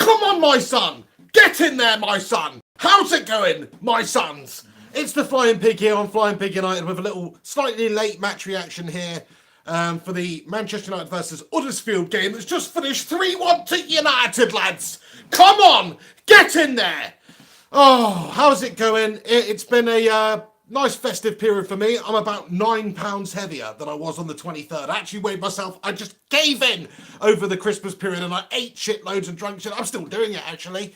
Come on, my son! Get in there, my son! How's it going, my sons? It's the Flying Pig here on Flying Pig United with a little slightly late match reaction here for the Manchester United versus Huddersfield game that's just finished 3-1 to United, lads! Come on! Get in there! Oh, how's it going? It's been a nice festive period for me. I'm about 9 pounds heavier than I was on the 23rd. I actually weighed myself. I just gave in over the Christmas period and I ate shitloads and drank shit. I'm still doing it, actually.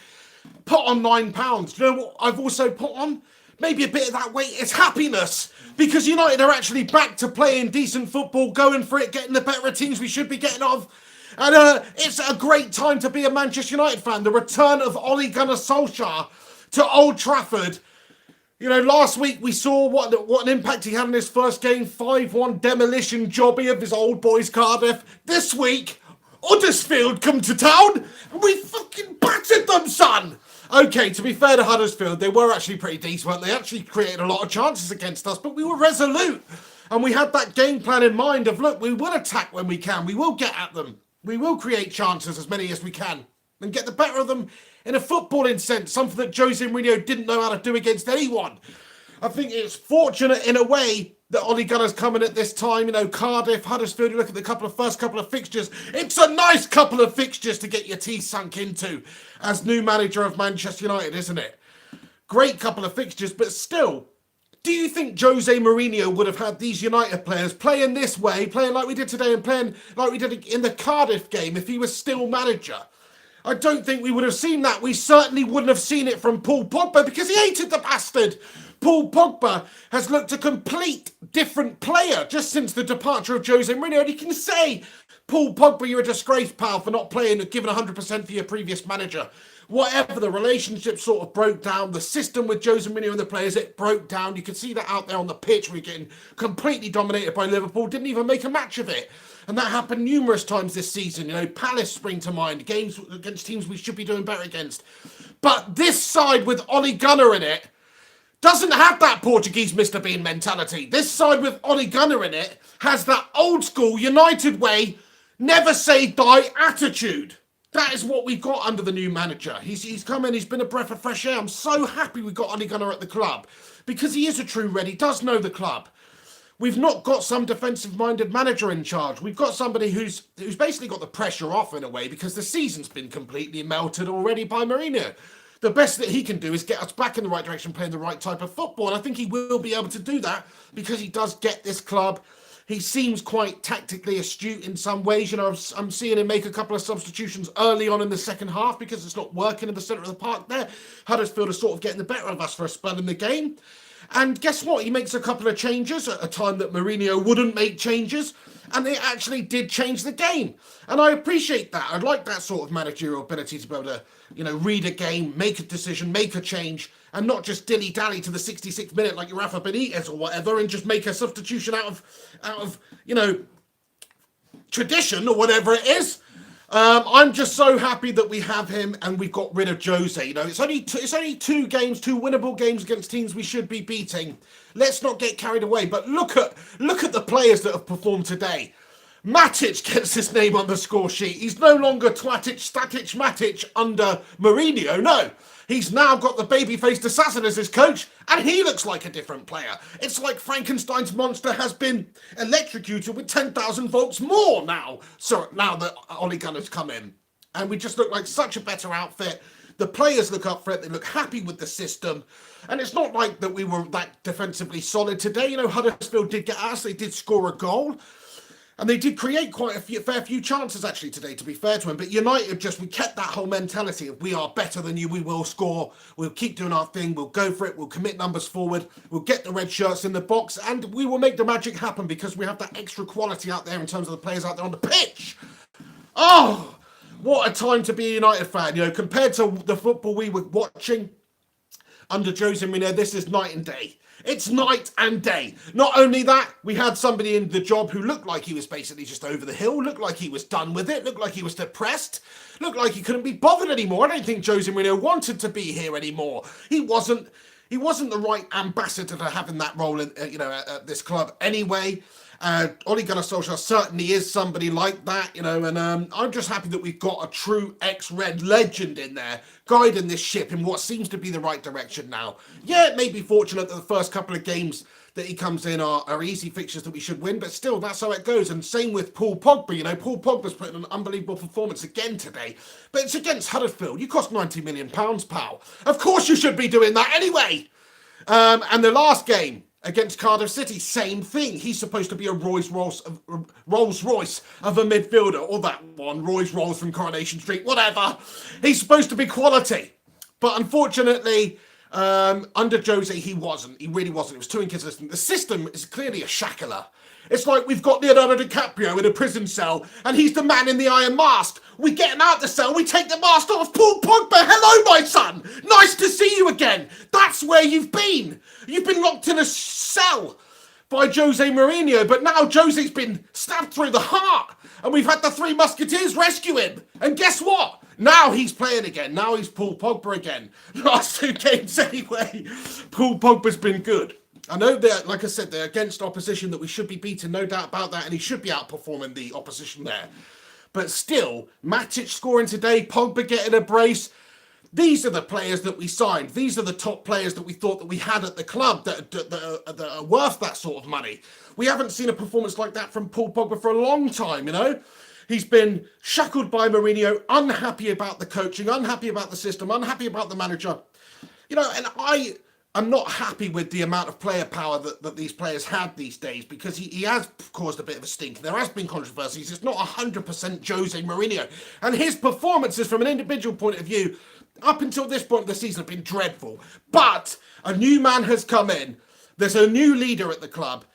Put on 9 pounds. Do you know what I've also put on? Maybe a bit of that weight. It's happiness. Because United are actually back to playing decent football, going for it, getting the better teams we should be getting of. And it's a great time to be a Manchester United fan. The return of Ole Gunnar Solskjaer to Old Trafford. You know, last week we saw what an impact he had in his first game. 5-1 demolition jobby of his old boys Cardiff. This week, Huddersfield come to town and we fucking battered them, son! Okay, to be fair to Huddersfield, they were actually pretty decent, weren't they? Actually created a lot of chances against us, but we were resolute. And we had that game plan in mind of, look, we will attack when we can. We will get at them. We will create chances, as many as we can, and get the better of them in a footballing sense, something that Jose Mourinho didn't know how to do against anyone. I think it's fortunate in a way that Ole Gunnar's coming at this time. You know, Cardiff, Huddersfield, you look at the first couple of fixtures. It's a nice couple of fixtures to get your teeth sunk into as new manager of Manchester United, isn't it? Great couple of fixtures, but still, do you think Jose Mourinho would have had these United players playing this way, playing like we did today and playing like we did in the Cardiff game if he was still manager? I don't think we would have seen that. We certainly wouldn't have seen it from Paul Pogba because he hated the bastard. Paul Pogba has looked a complete different player just since the departure of Jose Mourinho. And you can say, Paul Pogba, you're a disgrace, pal, for not playing and giving 100% for your previous manager. Whatever, the relationship sort of broke down. The system with Jose Mourinho and the players, it broke down. You could see that out there on the pitch. We're getting completely dominated by Liverpool. Didn't even make a match of it. And that happened numerous times this season. You know, Palace spring to mind. Games against teams we should be doing better against. But this side with Ole Gunnar in it doesn't have that Portuguese Mr. Bean mentality. This side with Ole Gunnar in it has that old school United way, never say die attitude. That is what we've got under the new manager. He's come in, he's been a breath of fresh air. I'm so happy we got Ole Gunnar at the club because he is a true red. He does know the club. We've not got some defensive-minded manager in charge. We've got somebody who's basically got the pressure off in a way because the season's been completely melted already by Mourinho. The best that he can do is get us back in the right direction, playing the right type of football. And I think he will be able to do that because he does get this club. He seems quite tactically astute in some ways. You know, I'm seeing him make a couple of substitutions early on in the second half because it's not working in the centre of the park there. Huddersfield are sort of getting the better of us for a spell in the game. And guess what? He makes a couple of changes at a time that Mourinho wouldn't make changes. And they actually did change the game. And I appreciate that. I like that sort of managerial ability to be able to, you know, read a game, make a decision, make a change, and not just dilly-dally to the 66th minute like your Rafa Benitez or whatever and just make a substitution out of you know, tradition or whatever it is. I'm just so happy that we have him and we've got rid of Jose. You know, it's only two games, two winnable games against teams we should be beating. Let's not get carried away. But look at the players that have performed today. Matic gets his name on the score sheet. He's no longer Twatic, Static, Matic under Mourinho. No, he's now got the baby-faced assassin as his coach, and he looks like a different player. It's like Frankenstein's monster has been electrocuted with 10,000 volts more now. So now that Ole Gunnar's come in, and we just look like such a better outfit. The players look up for it. They look happy with the system. And it's not like that we were that defensively solid today. You know, Huddersfield did get us. They did score a goal. And they did create quite a fair few chances, actually, today, to be fair to him. But United we kept that whole mentality of we are better than you, we will score, we'll keep doing our thing, we'll go for it, we'll commit numbers forward, we'll get the red shirts in the box, and we will make the magic happen because we have that extra quality out there in terms of the players out there on the pitch. Oh, what a time to be a United fan. You know, compared to the football we were watching under Jose Mourinho, this is night and day. It's night and day. Not only that, we had somebody in the job who looked like he was basically just over the hill, looked like he was done with it, looked like he was depressed, looked like he couldn't be bothered anymore. I don't think Jose Mourinho wanted to be here anymore. He wasn't He wasn't the right ambassador to have in that role, at this club anyway. Ole Gunnar Solskjaer certainly is somebody like that, and I'm just happy that we've got a true ex-Red legend in there, guiding this ship in what seems to be the right direction now. Yeah, it may be fortunate that the first couple of games that he comes in are easy fixtures that we should win, but still, that's how it goes. And same with Paul Pogba. Paul Pogba's putting an unbelievable performance again today, but it's against Huddersfield. You cost £90 million, pal. Of course you should be doing that anyway. And the last game against Cardiff City, same thing. He's supposed to be a Rolls Royce of a midfielder, or that one, Rolls from Coronation Street, whatever. He's supposed to be quality, but unfortunately, under Jose, he wasn't. He really wasn't. It was too inconsistent. The system is clearly a shackler. It's like we've got Leonardo DiCaprio in a prison cell, and he's the man in the iron mask. We get him out the cell, we take the mask off. Paul Pogba, hello, my son. Nice to see you again. That's where you've been. You've been locked in a cell by Jose Mourinho, but now Jose's been stabbed through the heart, and we've had the Three Musketeers rescue him. And guess what? Now he's playing again. Now he's Paul Pogba again. Last 2 games anyway, Paul Pogba's been good. I know that, like I said, they're against opposition that we should be beaten, no doubt about that, and he should be outperforming the opposition there. But still, Matic scoring today, Pogba getting a brace. These are the players that we signed. These are the top players that we thought that we had at the club that are worth that sort of money. We haven't seen a performance like that from Paul Pogba for a long time, He's been shackled by Mourinho, unhappy about the coaching, unhappy about the system, unhappy about the manager. And I'm not happy with the amount of player power that these players had these days, because he has caused a bit of a stink. There has been controversies. It's not 100% Jose Mourinho. And his performances from an individual point of view, up until this point of the season, have been dreadful. But a new man has come in. There's a new leader at the club.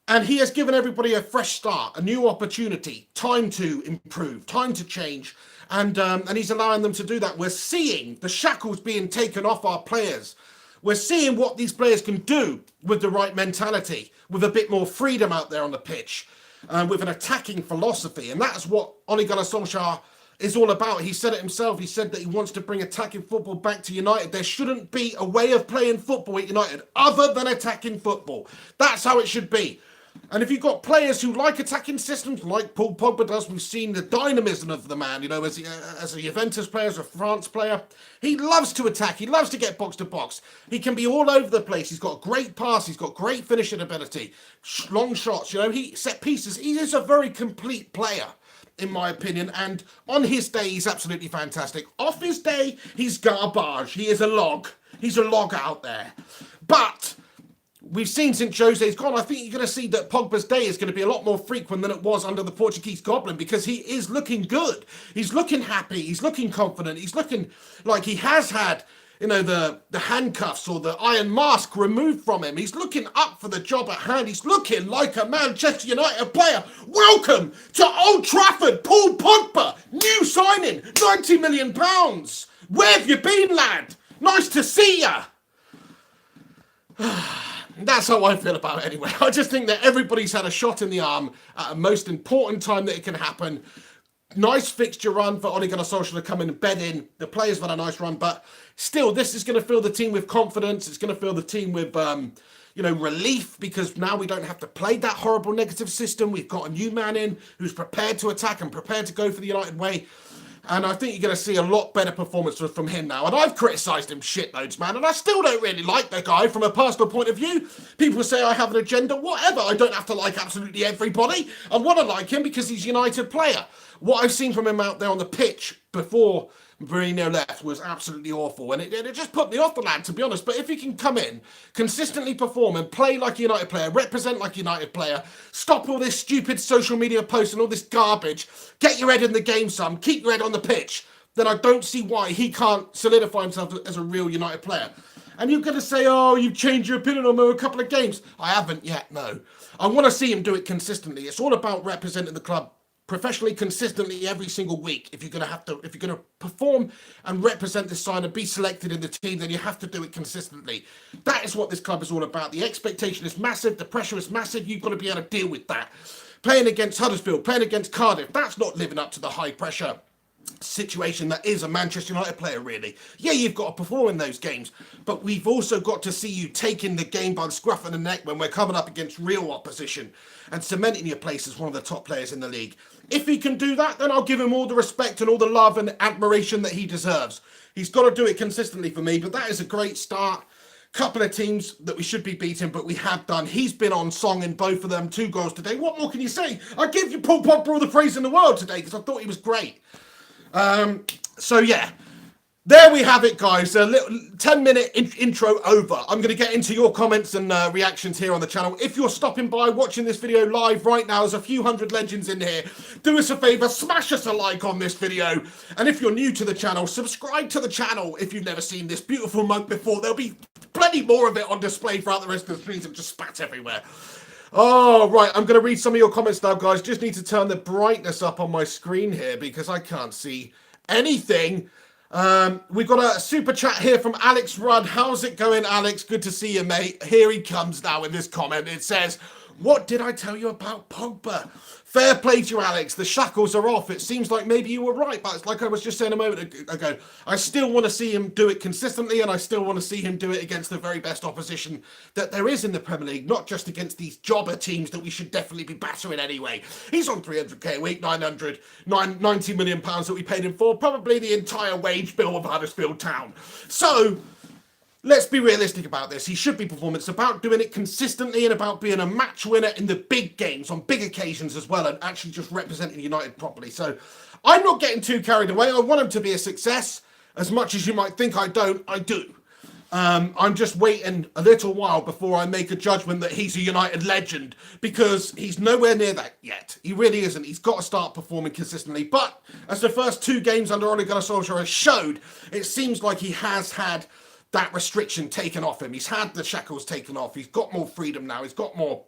And he has given everybody a fresh start, a new opportunity, time to improve, time to change. And he's allowing them to do that. We're seeing the shackles being taken off our players. We're seeing what these players can do with the right mentality, with a bit more freedom out there on the pitch, with an attacking philosophy. And that's what Ole Gunnar Solskjaer is all about. He said it himself. He said that he wants to bring attacking football back to United. There shouldn't be a way of playing football at United other than attacking football. That's how it should be. And if you've got players who like attacking systems, like Paul Pogba does, we've seen the dynamism of the man, as a Juventus player, as a France player. He loves to attack. He loves to get box to box. He can be all over the place. He's got great pass. He's got great finishing ability, long shots, he set pieces. He is a very complete player, in my opinion. And on his day, he's absolutely fantastic. Off his day, he's garbage. He is a log. He's a log out there. But we've seen since Jose's gone, I think you're going to see that Pogba's day is going to be a lot more frequent than it was under the Portuguese Goblin, because he is looking good. He's looking happy. He's looking confident. He's looking like he has had, the handcuffs or the iron mask removed from him. He's looking up for the job at hand. He's looking like a Manchester United player. Welcome to Old Trafford, Paul Pogba. New signing, £90 million. Where have you been, lad? Nice to see ya. That's how I feel about it anyway. I just think that everybody's had a shot in the arm at a most important time that it can happen. Nice fixture run for Ole Gunnar Solskjaer to come in and bed in. The players have had a nice run, but still, this is going to fill the team with confidence. It's going to fill the team with, relief, because now we don't have to play that horrible negative system. We've got a new man in who's prepared to attack and prepared to go for the United way. And I think you're going to see a lot better performance from him now. And I've criticised him shitloads, man. And I still don't really like the guy from a personal point of view. People say I have an agenda. Whatever. I don't have to like absolutely everybody. I want to like him because he's a United player. What I've seen from him out there on the pitch before Mourinho left was absolutely awful. And it just put me off the lad, to be honest. But if he can come in, consistently perform and play like a United player, represent like a United player, stop all this stupid social media posts and all this garbage, get your head in the game, son, keep your head on the pitch, then I don't see why he can't solidify himself as a real United player. And you're going to say, oh, you've changed your opinion on him a couple of games. I haven't yet, no. I want to see him do it consistently. It's all about representing the club professionally, consistently, every single week. If you're going to perform and represent this side and be selected in the team, then you have to do it consistently. That is what this club is all about. The expectation is massive. The pressure is massive. You've got to be able to deal with that. Playing against Huddersfield, playing against Cardiff, that's not living up to the high pressure situation that is a Manchester United player, really. Yeah, you've got to perform in those games, but we've also got to see you taking the game by the scruff of the neck when we're coming up against real opposition and cementing your place as one of the top players in the league. If he can do that, then I'll give him all the respect and all the love and admiration that he deserves. He's got to do it consistently for me, but that is a great start. Couple of teams that we should be beating, but we have done. He's been on song in both of them. 2 goals today. What more can you say? I give you Paul Pogba all the praise in the world today because I thought he was great. So yeah, there we have it, guys. A little 10-minute intro over. I'm going to get into your comments and reactions here on the channel. If you're stopping by watching this video live right now, there's a few hundred legends in here. Do us a favor, smash us a like on this video. And if you're new to the channel, subscribe to the channel if you've never seen this beautiful mug before. There'll be plenty more of it on display throughout the rest of the streams and just spat everywhere. Oh, right, I'm going to read some of your comments now, guys. Just need to turn the brightness up on my screen here because I can't see anything. We've got a super chat here from Alex Rudd. How's it going, Alex? Good to see you, mate. Here he comes now in this comment. It says, what did I tell you about Pogba? Fair play to you, Alex. The shackles are off. It seems like maybe you were right, but it's like I was just saying a moment ago, I still want to see him do it consistently, and I still want to see him do it against the very best opposition that there is in the Premier League, not just against these jobber teams that we should definitely be battering anyway. He's on 300k a week, 90 million pounds that we paid him for, probably the entire wage bill of Huddersfield Town. So let's be realistic about this. He should be performing. It's about doing it consistently and about being a match winner in the big games, on big occasions as well, and actually just representing United properly. So I'm not getting too carried away. I want him to be a success. As much as you might think I don't, I do. I'm just waiting a little while before I make a judgment that he's a United legend, because he's nowhere near that yet. He really isn't. He's got to start performing consistently. But as the first 2 games under Ole Gunnar Solskjaer has showed, it seems like he has had that restriction taken off him. He's had the shackles taken off. He's got more freedom now. He's got more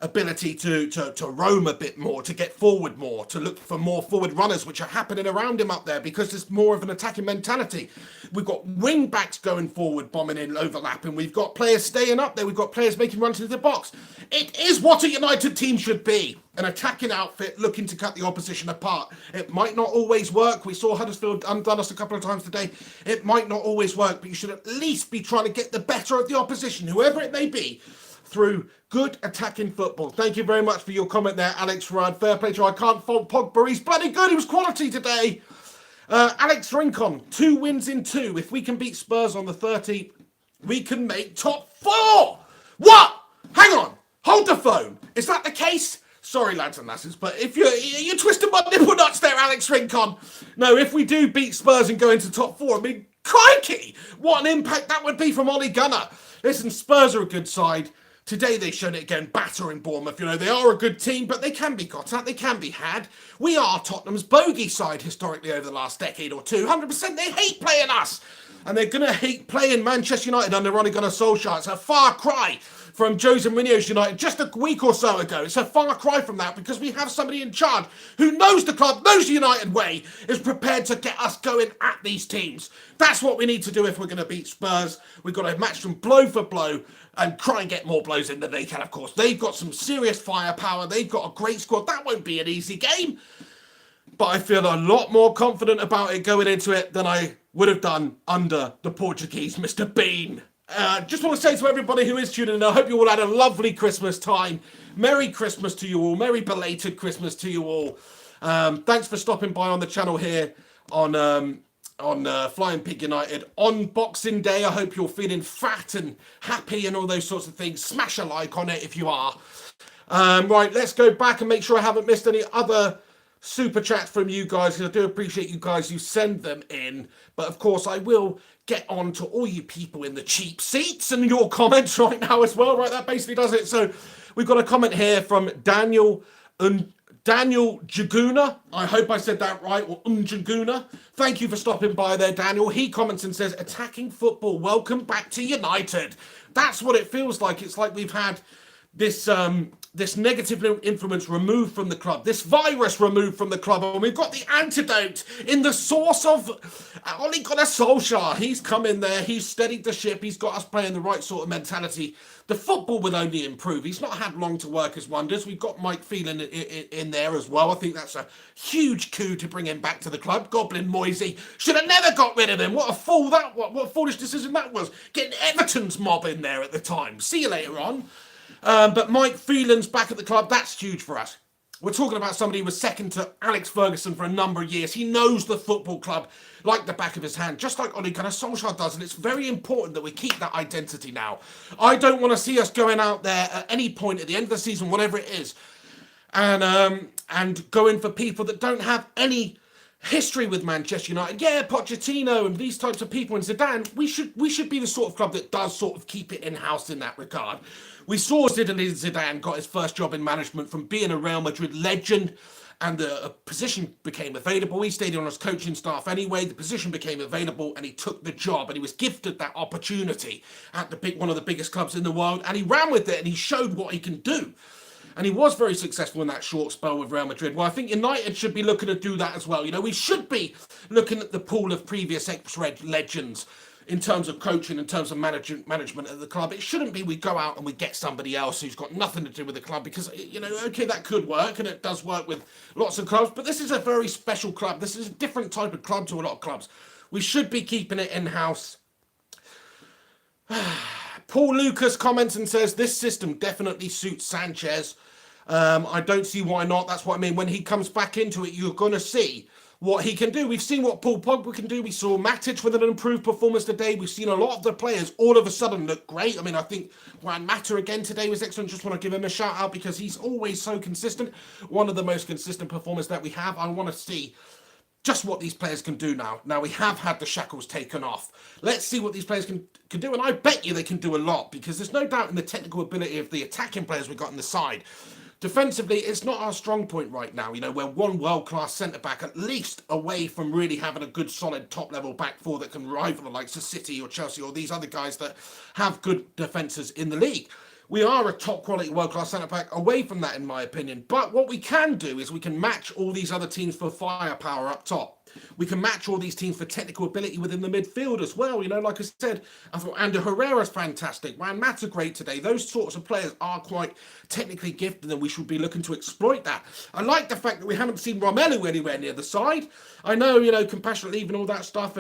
ability to roam a bit more, to get forward more, to look for more forward runners, which are happening around him up there because there's more of an attacking mentality. We've got wing backs going forward, bombing in, overlapping. We've got players staying up there. We've got players making runs into the box. It is what a United team should be. An attacking outfit looking to cut the opposition apart. It might not always work. We saw Huddersfield undone us a couple of times today. It might not always work, but you should at least be trying to get the better of the opposition, whoever it may be, through good attacking football. Thank you very much for your comment there, Alex Rudd. Fair play to you. I can't fault Pogba. He's bloody good. He was quality today. Alex Rincon, 2 wins in 2. If we can beat Spurs on the 30th, we can make top 4. What? Hang on. Hold the phone. Is that the case? Sorry, lads and lasses, but if you're twisting my nipple nuts there, Alex Rincon. No, if we do beat Spurs and go into top 4, I mean, crikey, what an impact that would be from Ole Gunnar. Listen, Spurs are a good side. Today they showed it again, battering Bournemouth. You know, they are a good team, but they can be got at, they can be had. We are Tottenham's bogey side historically over the last decade or 2. 100% they hate playing us. And they're going to hate playing Manchester United under Ole Gunnar Solskjaer. It's a far cry from Jose Mourinho's United just a week or so ago. It's a far cry from that because we have somebody in charge who knows the club, knows the United way, is prepared to get us going at these teams. That's what we need to do if we're going to beat Spurs. We've got to match them blow for blow and try and get more blows in than they can, of course. They've got some serious firepower. They've got a great squad. That won't be an easy game. But I feel a lot more confident about it going into it than I would have done under the Portuguese Mr. Bean. Just want to say to everybody who is tuning in, I hope you all had a lovely Christmas time. Merry Christmas to you all. Merry belated Christmas to you all. Thanks for stopping by on the channel here on Flying Pig United on Boxing Day. I hope you're feeling fat and happy and all those sorts of things. Smash a like on it if you are. Right, let's go back and make sure I haven't missed any other super chats from you guys, because I do appreciate you guys who send them in. But of course, I will get on to all you people in the cheap seats and your comments right now as well. Right, that basically does it. So we've got a comment here from Daniel Jaguna. I hope I said that right, or Jaguna. Thank you for stopping by there, Daniel. He comments and says, attacking football, welcome back to United. That's what it feels like. It's like we've had this this negative influence removed from the club, this virus removed from the club, and we've got the antidote in the source of Ole Gunnar Solskjaer. He's come in there, he's steadied the ship, he's got us playing the right sort of mentality. The football will only improve. He's not had long to work his wonders. We've got Mike Phelan in there as well. I think that's a huge coup to bring him back to the club. Goblin Moisey should have never got rid of him. What a fool that was. What a foolish decision that was. Getting Everton's mob in there at the time. See you later on. But Mike Phelan's back at the club. That's huge for us. We're talking about somebody who was second to Alex Ferguson for a number of years. He knows the football club like the back of his hand, just like Ole Gunnar Solskjaer does, and it's very important that we keep that identity now. I don't want to see us going out there at any point at the end of the season, whatever it is, and going for people that don't have any history with Manchester United. Yeah, Pochettino and these types of people and Zidane, we should be the sort of club that does sort of keep it in-house in that regard. We saw Zinedine Zidane got his first job in management from being a Real Madrid legend, and a position became available. He stayed on his coaching staff anyway. The position became available, and he took the job, and he was gifted that opportunity at one of the biggest clubs in the world, and he ran with it, and he showed what he can do. And he was very successful in that short spell with Real Madrid. Well, I think United should be looking to do that as well. You know, we should be looking at the pool of previous ex-Red legends in terms of coaching, in terms of management of the club. It shouldn't be we go out and we get somebody else who's got nothing to do with the club, because, you know, okay, that could work, and it does work with lots of clubs, but this is a very special club. This is a different type of club to a lot of clubs. We should be keeping it in-house. Paul Lucas comments and says, this system definitely suits Sanchez. I don't see why not. That's what I mean. When he comes back into it, you're going to see what he can do. We've seen what Paul Pogba can do. We saw Matic with an improved performance today. We've seen a lot of the players all of a sudden look great. I mean, I think Juan Mata again today was excellent. Just want to give him a shout out because he's always so consistent. One of the most consistent performers that we have. I want to see just what these players can do now. Now, we have had the shackles taken off. Let's see what these players can do, and I bet you they can do a lot, because there's no doubt in the technical ability of the attacking players we've got on the side. Defensively, it's not our strong point right now. You know, we're one world-class centre-back at least away from really having a good, solid, top-level back four that can rival the likes of City or Chelsea or these other guys that have good defences in the league. We are a top-quality, world-class centre-back away from that, in my opinion. But what we can do is we can match all these other teams for firepower up top. We can match all these teams for technical ability within the midfield as well. You know, like I said, I thought Ander Herrera's fantastic. Juan Mata great today. Those sorts of players are quite technically gifted, and we should be looking to exploit that. I like the fact that we haven't seen Romelu anywhere near the side. I know, you know, compassionate leave and all that stuff,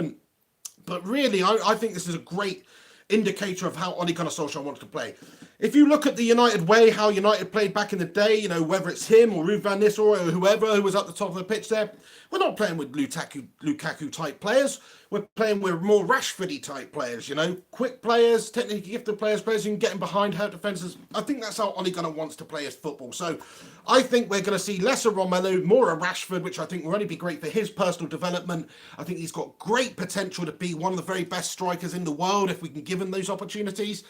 but really, I think this is a great indicator of how Ole Gunnar Solskjaer wants to play. If you look at the United way, how United played back in the day, you know, whether it's him or Ruud van Nistelrooy or whoever who was at the top of the pitch there, we're not playing with Lukaku type players. We're playing with more Rashfordy type players, you know, quick players, technically gifted players who can get in behind, hurt defences. I think that's how Ole Gunnar wants to play his football. So I think we're going to see less of Romelu, more of Rashford, which I think will only be great for his personal development. I think he's got great potential to be one of the very best strikers in the world if we can give him those opportunities.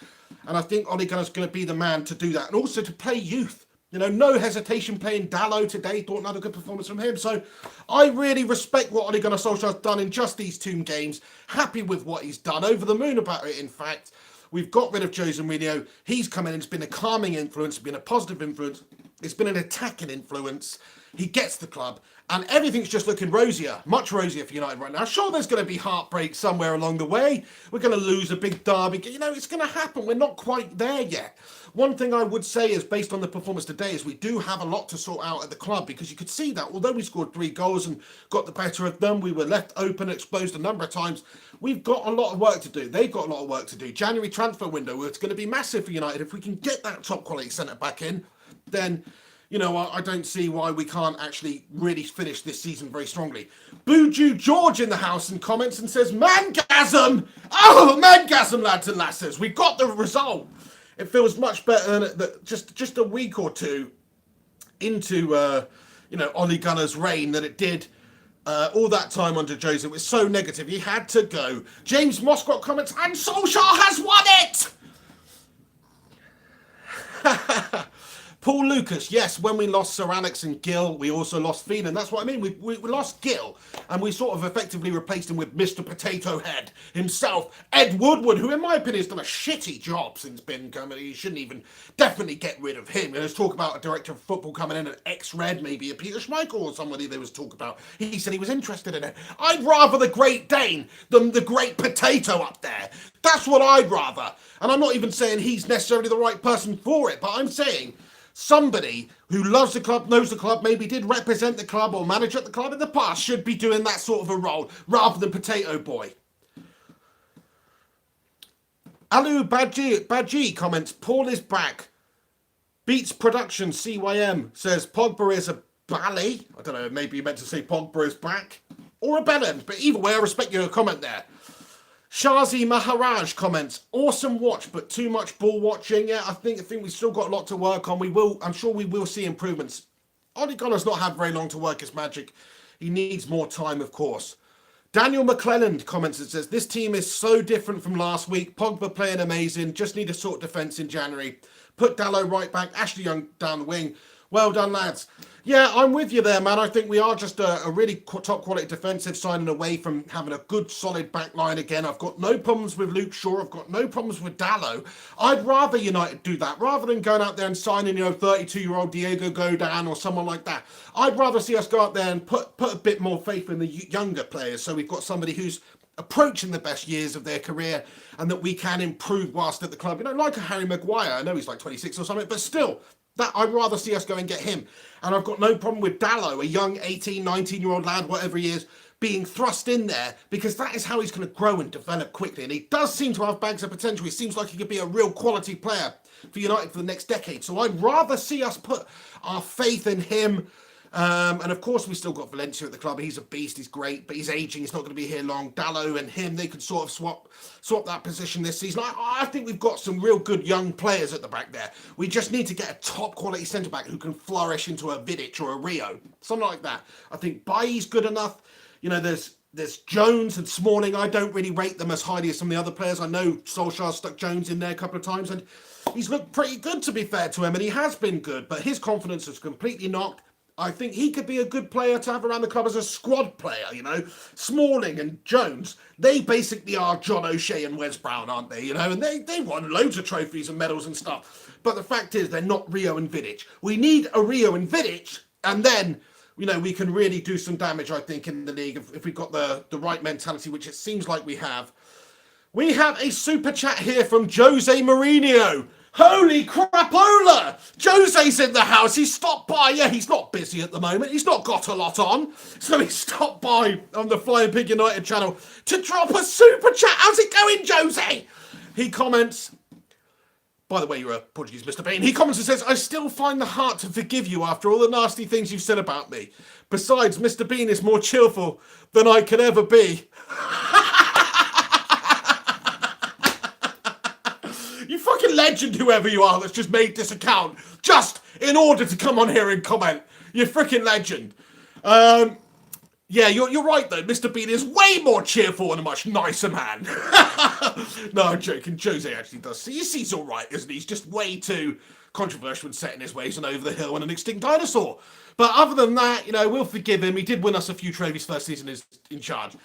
And I think Ole Gunnar's going to be the man to do that. And also to play youth. You know, no hesitation playing Dalot today. Thought another good performance from him. So I really respect what Ole Gunnar Solskjaer's done in just these 2 games. Happy with what he's done. Over the moon about it, in fact. We've got rid of Jose Mourinho. He's come in and it's been a calming influence. It's been a positive influence. It's been an attacking influence. He gets the club. And everything's just looking rosier, much rosier for United right now. Sure, there's going to be heartbreak somewhere along the way. We're going to lose a big derby. You know, it's going to happen. We're not quite there yet. One thing I would say is, based on the performance today, is we do have a lot to sort out at the club, because you could see that although we scored 3 goals and got the better of them, we were left open, exposed a number of times. We've got a lot of work to do. They've got a lot of work to do. January transfer window, it's going to be massive for United. If we can get that top quality centre-back in, then, you know, I don't see why we can't actually really finish this season very strongly. Buju George in the house and comments and says, Mangasm! Oh, Mangasm, lads and lasses. We got the result. It feels much better than just a week or two into, you know, Ole Gunnar's reign than it did all that time under Jose. It was so negative. He had to go. James Moscott comments, and Solskjaer has won it! Paul Lucas, yes, when we lost Sir Alex and Gill, we also lost Phelan. That's what I mean. We lost Gill, and we sort of effectively replaced him with Mr. Potato Head himself, Ed Woodward, who in my opinion has done a shitty job since Ben coming. You shouldn't even definitely get rid of him. There's talk about a director of football coming in, an ex-Red, maybe a Peter Schmeichel or somebody there was talk about. He said he was interested in it. I'd rather the Great Dane than the Great Potato up there. That's what I'd rather. And I'm not even saying he's necessarily the right person for it, but I'm saying somebody who loves the club, knows the club, maybe did represent the club or manage at the club in the past should be doing that sort of a role rather than Potato Boy. Alu Badji comments, Paul is back. Beats Production CYM says Pogba is a bally. I don't know, maybe you meant to say Pogba is back. Or a bellend, but either way, I respect your comment there. Shazi Maharaj comments, awesome watch, but too much ball watching. Yeah, I think we've still got a lot to work on. I'm sure we will see improvements. Ole Gunnar's not had very long to work his magic. He needs more time, of course. Daniel McClelland comments and says, this team is so different from last week. Pogba playing amazing. Just need to sort defence in January. Put Dalot right back. Ashley Young down the wing. Well done, lads. Yeah, I'm with you there, man. I think we are just a really top quality defensive signing away from having a good solid back line again. I've got no problems with Luke Shaw. I've got no problems with Dalot. I'd rather United do that rather than going out there and signing, 32-year-old Diego Godin or someone like that. I'd rather see us go out there and put a bit more faith in the younger players, so we've got somebody who's approaching the best years of their career and that we can improve whilst at the club. Like a Harry Maguire. I know he's like 26 or something, but still, that I'd rather see us go and get him. And I've got no problem with Dalot, a young 18, 19-year-old lad, whatever he is, being thrust in there, because that is how he's going to grow and develop quickly. And he does seem to have bags of potential. He seems like he could be a real quality player for United for the next decade. So I'd rather see us put our faith in him. And of course, we still got Valencia at the club. He's a beast. He's great, but he's aging. He's not going to be here long. Dalot and him, they could sort of swap that position this season. I think we've got some real good young players at the back there. We just need to get a top quality centre back who can flourish into a Vidic or a Rio, something like that. I think Bailly's good enough. There's Jones and Smalling. I don't really rate them as highly as some of the other players. I know Solskjaer stuck Jones in there a couple of times, and he's looked pretty good, to be fair to him, and he has been good, but his confidence is completely knocked. I think he could be a good player to have around the club as a squad player, Smalling and Jones, they basically are John O'Shea and Wes Brown, aren't they, And they won loads of trophies and medals and stuff. But the fact is, they're not Rio and Vidic. We need a Rio and Vidic, and then, we can really do some damage, I think, in the league if we've got the right mentality, which it seems like we have. We have a super chat here from Jose Mourinho. Holy crapola! Jose's in the house. He stopped by. Yeah, he's not busy at the moment. He's not got a lot on. So he stopped by on the Flying Pig United channel to drop a super chat. How's it going, Jose? He comments, by the way, you're a Portuguese Mr. Bean. He comments and says, I still find the heart to forgive you after all the nasty things you've said about me. Besides, Mr. Bean is more cheerful than I could ever be. You fucking legend, whoever you are, that's just made this account just in order to come on here and comment. You freaking legend. Yeah, you're right though. Mr. Bean is way more cheerful and a much nicer man. No, I'm joking. Jose actually does. He's all right, isn't he? He's just way too controversial and set in his ways and over the hill and an extinct dinosaur. But other than that, we'll forgive him. He did win us a few trophies first season in charge.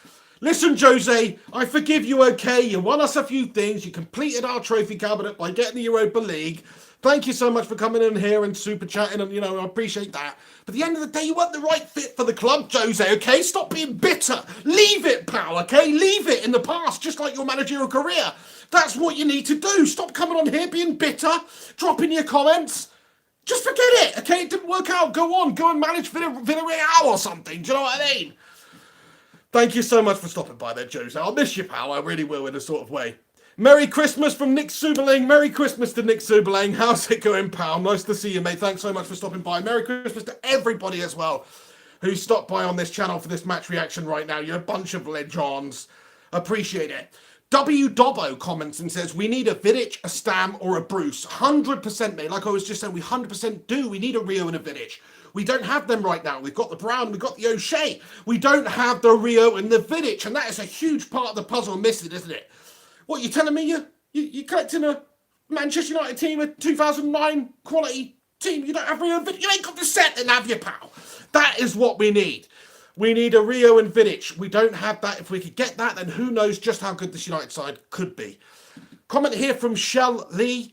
Listen, Jose, I forgive you, okay? You won us a few things. You completed our trophy cabinet by getting the Europa League. Thank you so much for coming in here and super chatting, and, I appreciate that. But at the end of the day, you weren't the right fit for the club, Jose, okay? Stop being bitter. Leave it, pal, okay? Leave it in the past, just like your managerial career. That's what you need to do. Stop coming on here being bitter, dropping your comments. Just forget it, okay? It didn't work out. Go on. Go and manage Villarreal or something. Do you know what I mean? Thank you so much for stopping by there, Jose. I'll miss you, pal. I really will, in a sort of way. Merry Christmas from Nick Suberling. Merry Christmas to Nick Suberling. How's it going, pal? Nice to see you, mate. Thanks so much for stopping by. Merry Christmas to everybody as well who stopped by on this channel for this match reaction right now. You're a bunch of legends. Appreciate it. W. Dobbo comments and says, we need a Vidic, a Stam, or a Bruce. 100%, mate. Like I was just saying, we 100% do. We need a Rio and a Vidic. We don't have them right now. We've got the Brown, we've got the O'Shea. We don't have the Rio and the Vidic, and that is a huge part of the puzzle missing, isn't it? What, you're telling me you're collecting a Manchester United team, a 2009 quality team. You don't have Rio and Vidic. You ain't got the set then, have you, pal? That is what we need. We need a Rio and Vidic. We don't have that. If we could get that, then who knows just how good this United side could be. Comment here from Shell Lee.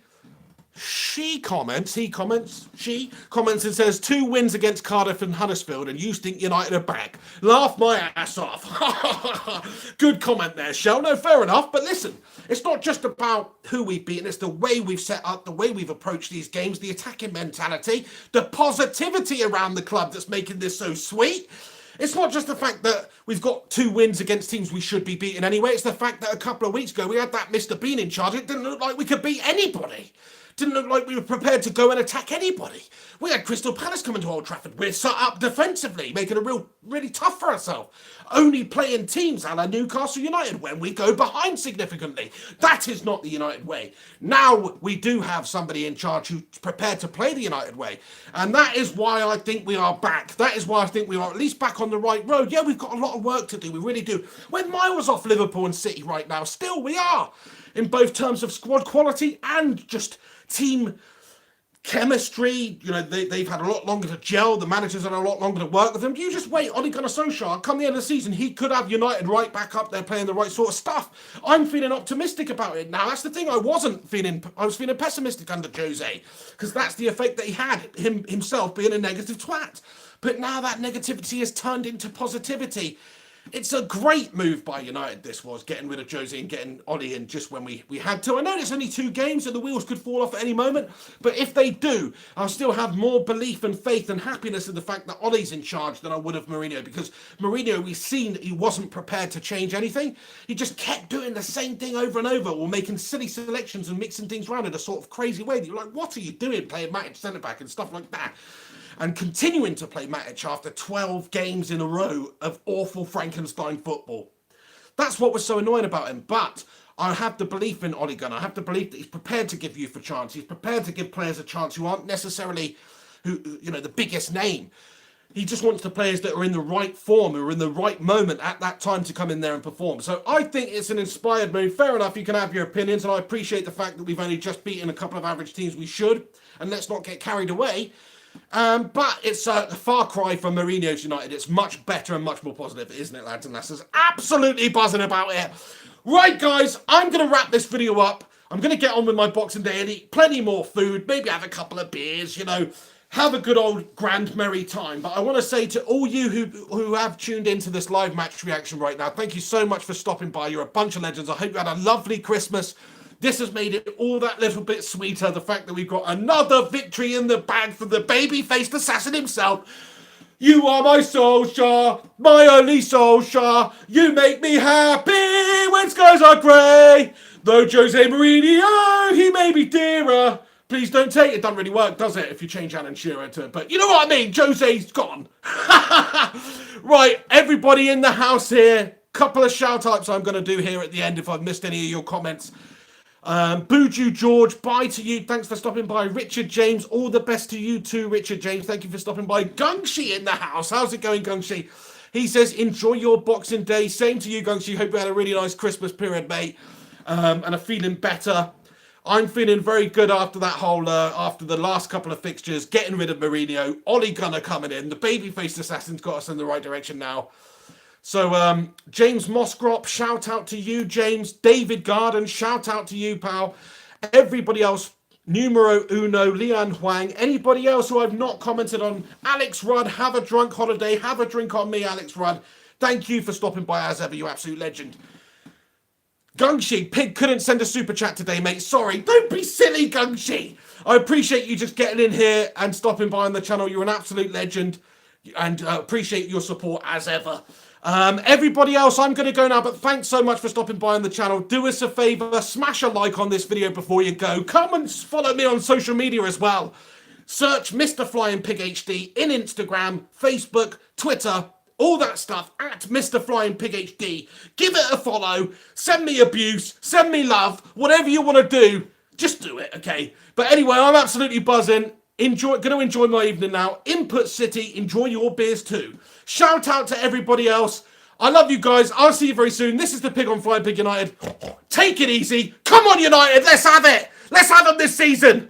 He comments and says 2 wins against Cardiff and Huddersfield and you think United are back. Laugh my ass off. Good comment there, Shell. No, fair enough. But listen, it's not just about who we've beaten. It's the way we've set up, the way we've approached these games, the attacking mentality, the positivity around the club that's making this so sweet. It's not just the fact that we've got 2 wins against teams we should be beating anyway. It's the fact that a couple of weeks ago we had that Mr. Bean in charge. It didn't look like we could beat anybody. Didn't look like we were prepared to go and attack anybody. We had Crystal Palace coming to Old Trafford. We're set up defensively, making it really tough for ourselves. Only playing teams a la Newcastle United when we go behind significantly. That is not the United way. Now we do have somebody in charge who's prepared to play the United way. And that is why I think we are back. That is why I think we are at least back on the right road. Yeah, we've got a lot of work to do. We really do. We're miles off Liverpool and City right now. Still, we are. In both terms of squad quality and just team chemistry. You know, they've had a lot longer to gel. The managers had a lot longer to work with them. You just wait. Ole Gunnar Solskjaer, come the end of the season, he could have United right back up there playing the right sort of stuff. I'm feeling optimistic about it now. That's the thing. I was feeling pessimistic under Jose because that's the effect that he had, himself being a negative twat. But now that negativity has turned into positivity. It's a great move by United, this was, getting rid of Jose and getting Ollie in just when we had to. I know it's only 2 games and the wheels could fall off at any moment, but if they do, I'll still have more belief and faith and happiness in the fact that Ollie's in charge than I would have Mourinho, because Mourinho, we've seen he wasn't prepared to change anything. He just kept doing the same thing over and over, or making silly selections and mixing things around in a sort of crazy way. You're like, what are you doing, playing Matic centre-back and stuff like that? And continuing to play Matic after 12 games in a row of awful Frankenstein football. That's what was so annoying about him. But I have the belief in Ole Gunnar. I have the belief that he's prepared to give youth a chance. He's prepared to give players a chance who aren't necessarily, the biggest name. He just wants the players that are in the right form, who are in the right moment at that time to come in there and perform. So I think it's an inspired move. Fair enough, you can have your opinions, and I appreciate the fact that we've only just beaten a couple of average teams we should. And let's not get carried away. But it's a far cry from Mourinho's United. It's much better and much more positive, isn't it, lads and lasses? Absolutely buzzing about it. Right, guys, I'm going to wrap this video up. I'm going to get on with my Boxing Day and eat plenty more food, maybe have a couple of beers, have a good old grand merry time. But I want to say to all you who have tuned into this live match reaction right now, thank you so much for stopping by. You're a bunch of legends. I hope you had a lovely Christmas. This has made it all that little bit sweeter. The fact that we've got another victory in the bag from the baby-faced assassin himself. You are my Solskjaer, my only Solskjaer. You make me happy when skies are grey. Though Jose Mourinho, he may be dearer. Please don't take it. Doesn't really work, does it, if you change Alan Shearer to it? But you know what I mean? Jose's gone. Right, everybody in the house here. Couple of shout-outs I'm going to do here at the end if I've missed any of your comments. Buju George, bye to you. Thanks for stopping by. Richard James, all the best to you too, Richard James. Thank you for stopping by. Gungshi in the house. How's it going, Gungshi? He says, enjoy your Boxing Day. Same to you, Gungshi. Hope you had a really nice Christmas period, mate. And are feeling better. I'm feeling very good after that whole, after the last couple of fixtures, getting rid of Mourinho, Ole Gunnar coming in. The baby-faced assassin's got us in the right direction now. So, James Mosgrop, shout out to you, James. David Garden, shout out to you, pal. Everybody else, numero uno, Lian Huang. Anybody else who I've not commented on? Alex Rudd, have a drunk holiday. Have a drink on me, Alex Rudd. Thank you for stopping by as ever, you absolute legend. Gungshi, Pig couldn't send a super chat today, mate. Sorry. Don't be silly, Gungshi. I appreciate you just getting in here and stopping by on the channel. You're an absolute legend. And appreciate your support as ever. Everybody else, I'm going to go now, but thanks so much for stopping by on the channel. Do us a favor, smash a like on this video before you go. Come and follow me on social media as well. Search Mr. Flying Pig HD in Instagram, Facebook, Twitter, all that stuff at Mr. Flying Pig HD. Give it a follow, send me abuse, send me love, whatever you want to do, just do it, okay? But anyway, I'm absolutely buzzing. Going to enjoy my evening now. Input City, enjoy your beers too. Shout out to everybody else. I love you guys. I'll see you very soon. This is the Pig on Flying Pig United. Take it easy. Come on, United. Let's have it. Let's have them this season.